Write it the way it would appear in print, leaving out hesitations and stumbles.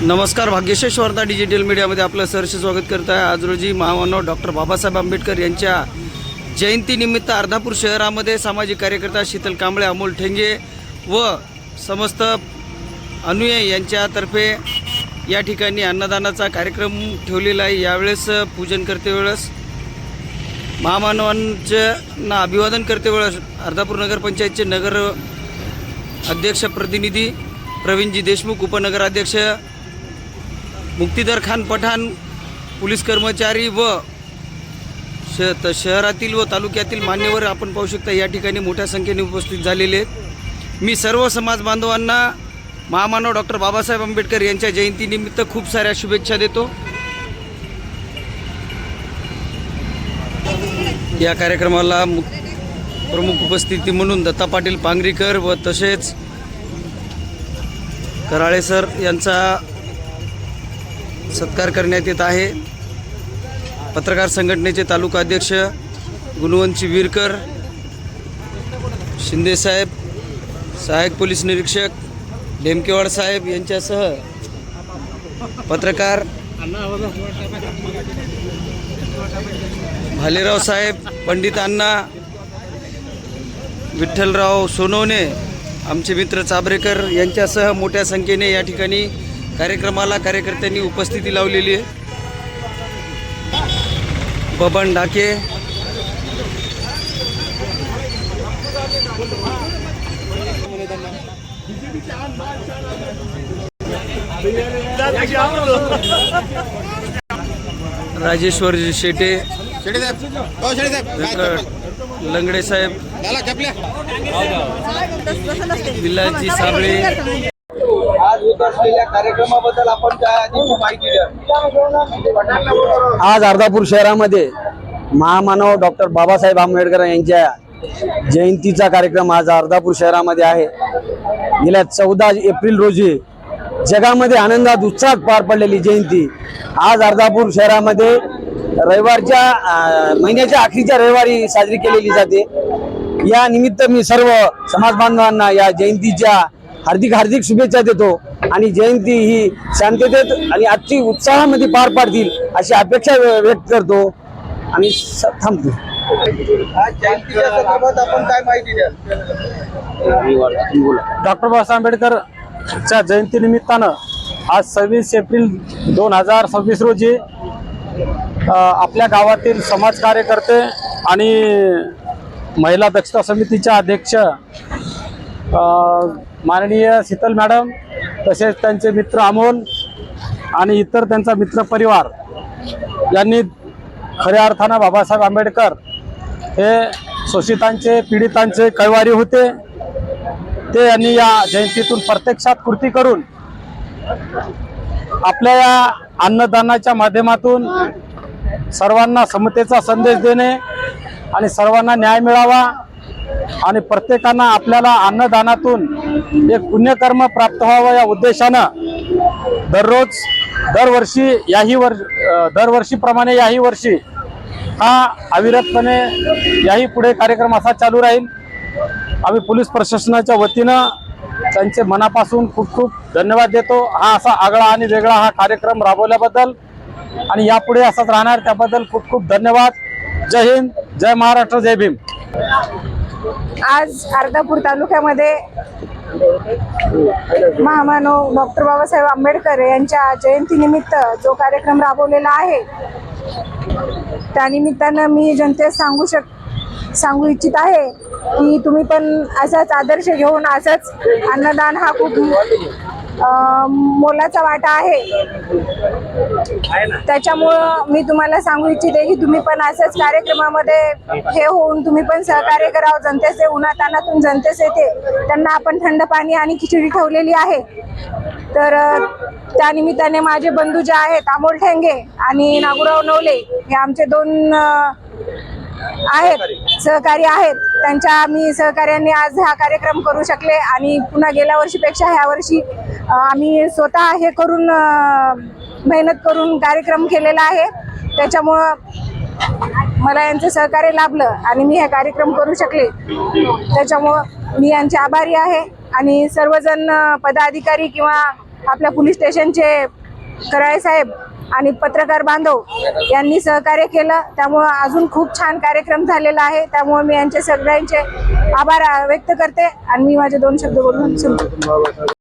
नमस्कार, भाग्यश्री वार्ता डिजिटल मीडियामध्ये आपलं सहर्ष स्वागत करत आहे। आज रोजी महामानव डॉक्टर बाबासाहेब आंबेडकर यांच्या जयंतीनिमित्त अर्धापूर शहरामध्ये सामाजिक कार्यकर्ता शीतल कांबळे, अमोल ठेंगे व समस्त अनुयायी यांच्यातर्फे या ठिकाणी अन्नदानाचा कार्यक्रम ठेवलेला आहे। यावेळेस पूजन करते वेळेस महामानवांना अभिवादन करते वेळेस अर्धापूर नगरपंचायतचे नगर अध्यक्ष प्रतिनिधी प्रवीणजी देशमुख, उपनगराध्यक्ष मुक्तिदर खान पठाण, पोलीस कर्मचारी व शहरातील व तालुक्यातील मान्यवर आपण पाहू शकता या ठिकाणी मोठ्या संख्येने उपस्थित झालेले आहेत। मी सर्व समाज बांधवांना महामानव डॉक्टर बाबासाहेब आंबेडकर यांच्या जयंतीनिमित्त खूप साऱ्या शुभेच्छा देतो। या कार्यक्रमाला प्रमुख उपस्थिती म्हणून दत्ता पाटील पांगरीकर व तसेच कराळे सर यांचा सत्कार करण्यात येत आहे। पत्रकार संघटनेचे तालुका अध्यक्ष गुणवंत वीरकर, शिंदे साहेब, सहाय्यक पोलीस निरीक्षक डेमकेवाड साहेब यांच्यासह पत्रकार भालेराव साहेब, पंडित अण्णा, विठ्ठलराव सोनवणे, आमचे मित्र चाबरेकर यांच्यासह मोठ्या संख्येने या ठिकाणी कार्यक्रमाला कार्यकर्त्यांनी उपस्थिती लावलेली आहे। बबन डाके, राजेश्वर शेटे, लंगडे साहेब, विलाजी साबळे, आज होत असलेल्या कार्यक्रमाबद्दल आपण काय अधिक माहिती द्या। आज अर्धापूर शहरामध्ये महामानव डॉक्टर बाबासाहेब आंबेडकर यांच्या जयंतीचा कार्यक्रम आज अर्धापूर शहरामध्ये आहे। गेल्या 14 एप्रिल रोजी जगामध्ये आनंदात उत्साहात पार पडलेली जयंती आज अर्धापूर शहरामध्ये महिन्याच्या अखेरच्या रविवारी साजरी केलेली जाते। या निमित्त मी सर्व समाज बांधवांना या जयंतीच्या हार्दिक शुभेच्छा देतो आणि जयंती ही शांततेत आणि अति उत्साहामध्ये पार पाडतील अशी अपेक्षा व्यक्त करतो आणि थांबतो। आज जयंतीच्या संदर्भात आपण काय माहिती द्याल? डॉक्टर बाबासाहेब आंबेडकरच्या जयंतीनिमित्तानं आज 26 एप्रिल 2026 रोजी आपल्या गावातील समाज कार्यकर्ते आणि महिला दक्षता समितीच्या अध्यक्ष माननीय शीतल मॅडम, तसेच त्यांचे मित्र अमोल आणि इतर त्यांचा मित्र परिवार यांनी खऱ्या अर्थानं बाबासाहेब आंबेडकर हे शोषितांचे, पीडितांचे कैवारी होते। ते यांनी या जयंतीतून प्रत्यक्षात कृती करून आपल्या या अन्नदानाच्या माध्यमातून सर्वांना समतेचा संदेश देणे आणि सर्वांना न्याय मिळावा आणि प्रत्येकांना आपल्याला अन्नदानातून एक पुण्यकर्म प्राप्त व्हावं या उद्देशानं दरवर्षीप्रमाणे याही वर्षी हा अविरतपणे याही पुढे कार्यक्रम असा चालू राहील। आम्ही पोलीस प्रशासनाच्या वतीनं त्यांचे मनापासून खूप धन्यवाद देतो। हा असा आगळा आणि वेगळा हा कार्यक्रम राबवल्याबद्दल आणि यापुढे असाच राहणार त्याबद्दल खूप धन्यवाद। जय हिंद, जय महाराष्ट्र, जय भीम। आज अर्धापूर तालुक्यामध्ये महामानव डॉक्टर बाबासाहेब आंबेडकर यांच्या जयंतीनिमित्त जो कार्यक्रम राबवलेला आहे त्यानिमित्तानं मी जनतेस सांगू इच्छित आहे की तुम्ही पण असाच आदर्श घेऊन असंच अन्नदान हा खूप मोलाचा वाटा आहे। त्याच्यामुळं मी तुम्हाला सांगू इच्छिते की तुम्ही पण अशाच कार्यक्रमामध्ये हे होऊन तुम्ही पण सहकार्य करावं। जनतेचे उन्हातानातून जनतेस येते त्यांना आपण थंड पाणी आणि खिचडी ठेवलेली आहे। तर त्यानिमित्ताने माझे बंधू जे आहेत अमोल ठेंगे आणि नागुराव नवले हे आमचे 2 आहेत सहकारी आहेत, त्यांच्या मी सहकार्याने आज हा कार्यक्रम करू शकले आणि पुन्हा गेल्या वर्षीपेक्षा ह्या वर्षी आम्ही स्वतः हे करून मेहनत करून कार्यक्रम केलेला आहे। त्याच्यामुळं मला यांचं सहकार्य लाभलं आणि मी हे कार्यक्रम करू शकले। त्याच्यामुळं मी यांचे आभारी आहे आणि सर्वजण पदाधिकारी किंवा आपल्या पोलीस स्टेशनचे कराळे साहेब आणि पत्रकार बांधव यांनी सहकार्य केलं, त्यामुळं अजून खूप छान कार्यक्रम झालेला आहे. त्यामुळे मी यांचे सगळ्यांचे आभार व्यक्त करते आणि मी माझे 2 शब्द बोलून संपवते.